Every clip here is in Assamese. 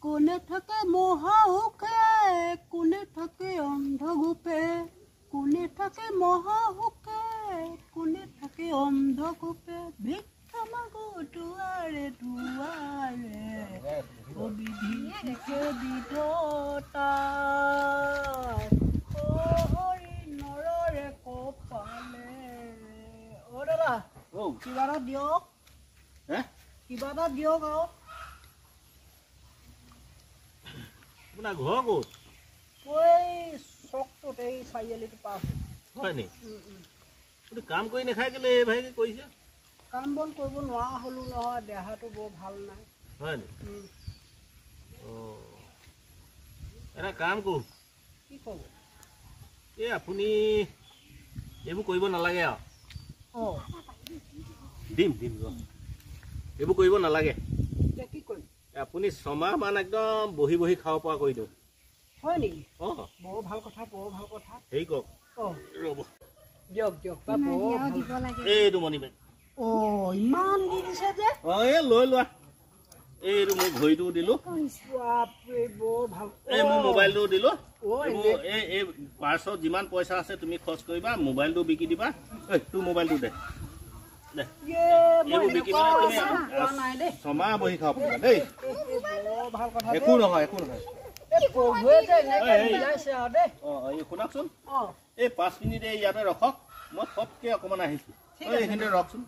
কোনে থাকে মহা হুকে কোনে থাকে অন্ধগোপে কোনে থাকে মহা হুকে কোনে থাকে অন্ধগোপে ভিক্ষা মাগো দুয়ারে দুয়ারে অবিধি থাকে বিধতা ও হৰি নৰৰে কপালে অ দাদা কিবা এটা দিয়ক কিবা এটা দিয়ক আৰু আপোনাৰ ঘৰ ক'ত? ওই চকটোত এই চাৰিআলিটো পাৰ হয় নি? আপুনি কাম কৰি নাখায় কেলে এই ভাইকে কৰিছে? কাম বন কৰিব নোৱাৰা হ'লো নহয়, দেহাটো বৰ ভাল নাই। হয় নি? এটা কাম কৰোঁ, কি ক'ব? এই আপুনি এইবোৰ কৰিব নালাগে আৰু। দিম এইবোৰ কৰিব নালাগে। এতিয়া কি কৰিম? আপুনি ছমাহমান একদম বহি বহি খাব পৰা কৰি দিওঁ। হয় নেকি? বৰ ভাল কথা বৰ ভাল কথা। হেৰি কওক, ৰ'ব দিয়ক এইটো মণি বেগ। ইমান দি দিছে যে। এই লৈ লোৱা। এইটো মোৰ ঘড়ীটো দিলোঁ, বৰ ভাল। এই মোৰ মোবাইলটো দিলোঁ। এই পাৰ্চত যিমান পইচা আছে তুমি খৰচ কৰিবা, মোবাইলটো বিকি দিবা। তোৰ মোবাইলটো দে ছমাহ বহি খাব পাৰিবা দেই। একো নহয় শুনকচোন, এই 5 মিনিট ইয়াতে ৰখক, মই সবকে অকণমান আহিছোঁ। এইখিনিতে ৰখচোন,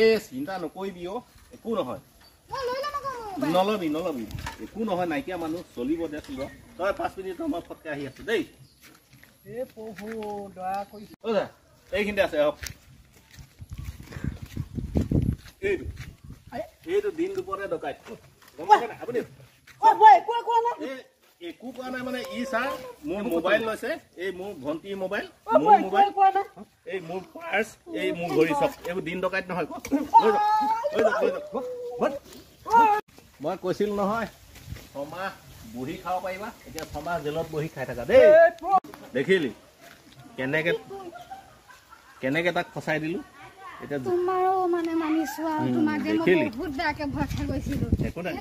এই চিন্তা নকৰিবি অ', একো নহয়। নলবি একো নহয়, নাইকিয়া মানুহ চলিব দে চলিব। তই 5 মিনিট মই ফটকে আহি আছো দেই। এইখিনিতে আছে হওক। এইটো দিন দুপৰতে ডকাইত আপুনি একো কোৱা নাই মানে ই ছাৰ মোৰ মোবাইল লৈছে, এই মোৰ ভণ্টিৰ মোবাইল, মোৰ মোবাইল, এই মোৰ পাৰ্চ, এই মোৰ ঘড়ী, চব এইবোৰ দিন ডকাইত নহয়। মই কৈছিলো নহয় ছমাহ বহি খাব পাৰিবা, এতিয়া ছমাহ জেলত বহি খাই থাকা দেই। দেখিলি কেনেকে তাক ফচাই দিলো। এতিয়া তোমাৰো মানে মানিছো আৰু তোমাক যে মই বহুত বেয়াকে ভয় খাই গৈছিলো। একো নাই।